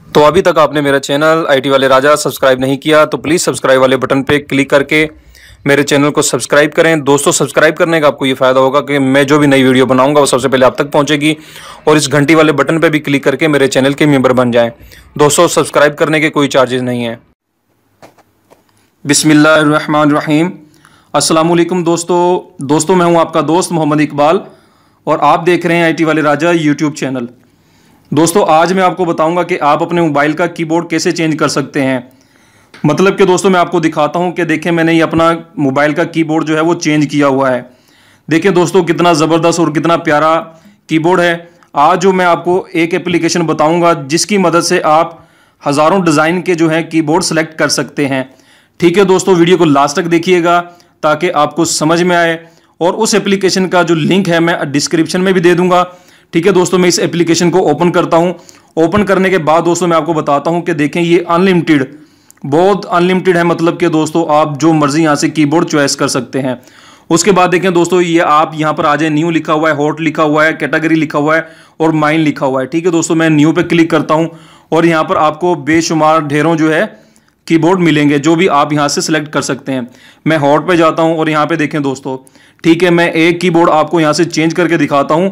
तो अभी तक आपने मेरा चैनल आईटी वाले राजा सब्सक्राइब नहीं किया तो प्लीज़ सब्सक्राइब वाले बटन पे क्लिक करके मेरे चैनल को सब्सक्राइब करें। दोस्तों, सब्सक्राइब करने का आपको ये फ़ायदा होगा कि मैं जो भी नई वीडियो बनाऊंगा वो सबसे पहले आप तक पहुंचेगी, और इस घंटी वाले बटन पे भी क्लिक करके मेरे चैनल के मेंबर बन जाएं। दोस्तों, सब्सक्राइब करने के कोई चार्जेस नहीं हैं। बिस्मिल्लाहिर्रहमानिर्रहीम। अस्सलाम वालेकुम दोस्तों, मैं हूं आपका दोस्त मोहम्मद इकबाल और आप देख रहे हैं आईटी वाले राजा यूट्यूब चैनल। दोस्तों, आज मैं आपको बताऊंगा कि आप अपने मोबाइल का कीबोर्ड कैसे चेंज कर सकते हैं। मतलब कि दोस्तों, मैं आपको दिखाता हूं कि देखें, मैंने ये अपना मोबाइल का कीबोर्ड जो है वो चेंज किया हुआ है। देखिए दोस्तों, कितना ज़बरदस्त और कितना प्यारा कीबोर्ड है। आज जो मैं आपको एक एप्लीकेशन बताऊंगा जिसकी मदद से आप हज़ारों डिज़ाइन के जो है कीबोर्ड सेलेक्ट कर सकते हैं। ठीक है दोस्तों, वीडियो को लास्ट तक देखिएगा ताकि आपको समझ में आए, और उस एप्लीकेशन का जो लिंक है मैं डिस्क्रिप्शन में भी दे दूंगा। ठीक है दोस्तों, मैं इस एप्लीकेशन को ओपन करता हूं। ओपन करने के बाद दोस्तों मैं आपको बताता हूं कि देखें, ये अनलिमिटेड, बहुत अनलिमिटेड है। मतलब कि दोस्तों, आप जो मर्जी यहां से कीबोर्ड चॉइस कर सकते हैं। उसके बाद देखें दोस्तों, ये आप यहां पर आ जाए, न्यू लिखा हुआ है, हॉट लिखा हुआ है, कैटेगरी लिखा हुआ है और माइन लिखा हुआ है। ठीक है दोस्तों, मैं न्यू पे क्लिक करता हूं और यहां पर आपको बेशुमार ढेरों जो है कीबोर्ड मिलेंगे जो भी आप यहां से सिलेक्ट कर सकते हैं। मैं हॉट पे जाता हूं और यहां पे देखें दोस्तों, ठीक है, मैं एक कीबोर्ड आपको यहां से चेंज करके दिखाता हूं।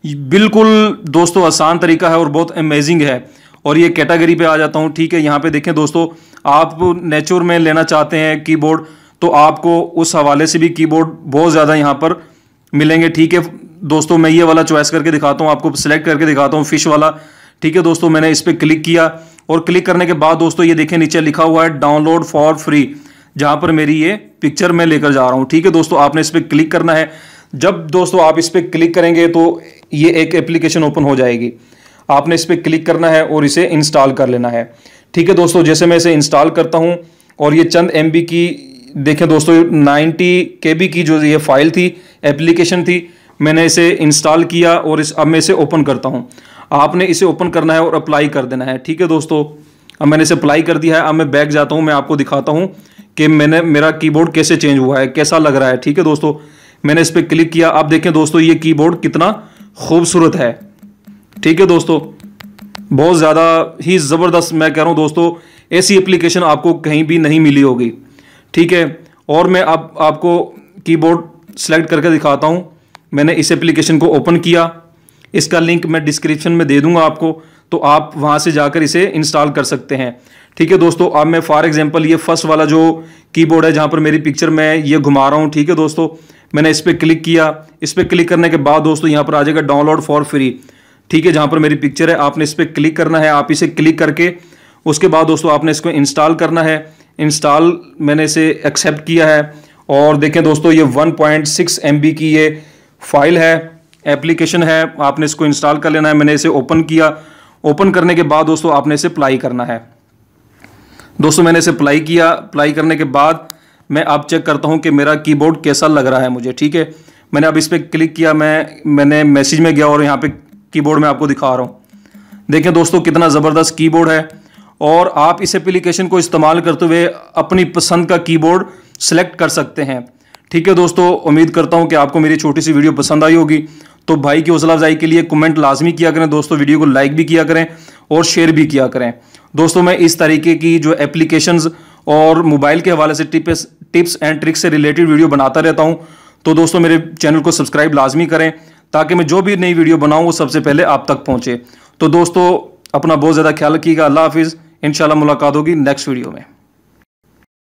बिल्कुल दोस्तों आसान तरीका है और बहुत अमेजिंग है। और ये कैटेगरी पे आ जाता हूं। ठीक है, यहां पे देखें दोस्तों, आप नेचर में लेना चाहते हैं कीबोर्ड तो आपको उस हवाले से भी कीबोर्ड बहुत ज़्यादा यहां पर मिलेंगे। ठीक है दोस्तों, मैं ये वाला चॉइस करके दिखाता हूं, आपको सिलेक्ट करके दिखाता हूं, फिश वाला। ठीक है दोस्तों, मैंने इस पर क्लिक किया और क्लिक करने के बाद दोस्तों ये देखें, नीचे लिखा हुआ है डाउनलोड फॉर फ्री, जहां पर मेरी ये पिक्चर मैं लेकर जा रहा हूं। ठीक है दोस्तों, आपने इस पर क्लिक करना है। जब दोस्तों आप इस पर क्लिक करेंगे तो ये एक एप्लीकेशन ओपन हो जाएगी। आपने इस पर क्लिक करना है और इसे इंस्टॉल कर लेना है। ठीक है दोस्तों, जैसे मैं इसे इंस्टॉल करता हूं और ये चंद MB की, देखें दोस्तों 90 KB की जो ये फाइल थी, एप्लीकेशन थी, मैंने इसे इंस्टॉल किया और अब मैं इसे ओपन करता हूं। आपने इसे ओपन करना है और अप्लाई कर देना है। ठीक है दोस्तों, अब मैंने इसे अप्लाई कर दिया है। अब मैं बैक जाता हूं, मैं आपको दिखाता हूं कि मेरा कीबोर्ड कैसे चेंज हुआ है, कैसा लग रहा है। ठीक है दोस्तों, मैंने इस पर क्लिक किया। आप देखें दोस्तों, ये कीबोर्ड कितना खूबसूरत है। ठीक है दोस्तों, बहुत ज़्यादा ही ज़बरदस्त, मैं कह रहा हूँ दोस्तों, ऐसी एप्लीकेशन आपको कहीं भी नहीं मिली होगी। ठीक है, और मैं अब आपको कीबोर्ड सेलेक्ट करके दिखाता हूँ। मैंने इस एप्लीकेशन को ओपन किया, इसका लिंक मैं डिस्क्रिप्शन में दे दूंगा आपको, तो आप वहाँ से जाकर इसे इंस्टॉल कर सकते हैं। ठीक है दोस्तों, अब मैं फॉर एग्जांपल ये फर्स्ट वाला जो कीबोर्ड है जहाँ पर मेरी पिक्चर मैं ये घुमा रहा हूँ, ठीक है दोस्तों, मैंने इस पर क्लिक किया। इस पर क्लिक करने के बाद दोस्तों यहाँ पर आ जाएगा डाउनलोड फॉर फ्री। ठीक है, जहाँ पर मेरी पिक्चर है आपने इस पर क्लिक करना है। आप इसे क्लिक करके उसके बाद दोस्तों आपने इसको इंस्टॉल करना है। इंस्टॉल मैंने इसे एक्सेप्ट किया है और देखें दोस्तों, ये 1.6 MB की ये फाइल है, एप्लीकेशन है। आपने इसको इंस्टॉल कर लेना है। मैंने इसे ओपन किया। ओपन करने के बाद दोस्तों आपने इसे अप्लाई करना है। दोस्तों मैंने इसे अप्लाई किया। अप्लाई करने के बाद मैं अब चेक करता हूं कि मेरा कीबोर्ड कैसा लग रहा है मुझे। ठीक है, मैंने अब इस पर क्लिक किया, मैंने मैसेज में गया और यहाँ पे कीबोर्ड में आपको दिखा रहा हूँ। देखें दोस्तों, कितना ज़बरदस्त कीबोर्ड है और आप इस एप्लीकेशन को इस्तेमाल करते हुए अपनी पसंद का कीबोर्ड सेलेक्ट कर सकते हैं। ठीक है दोस्तों, उम्मीद करता हूँ कि आपको मेरी छोटी सी वीडियो पसंद आई होगी। तो भाई की हौसला अफजाई के लिए कमेंट लाजमी किया करें दोस्तों, वीडियो को लाइक भी किया करें और शेयर भी किया करें। दोस्तों मैं इस तरीके की जो एप्लीकेशंस और मोबाइल के हवाले से टिप्स एंड ट्रिक्स से रिलेटेड वीडियो बनाता रहता हूं। तो दोस्तों मेरे चैनल को सब्सक्राइब लाजमी करें ताकि मैं जो भी नई वीडियो बनाऊं वो सबसे पहले आप तक पहुंचे। तो दोस्तों अपना बहुत ज़्यादा ख्याल रखिएगा। अल्लाह हाफिज़। इंशाल्लाह मुलाकात होगी नेक्स्ट वीडियो में।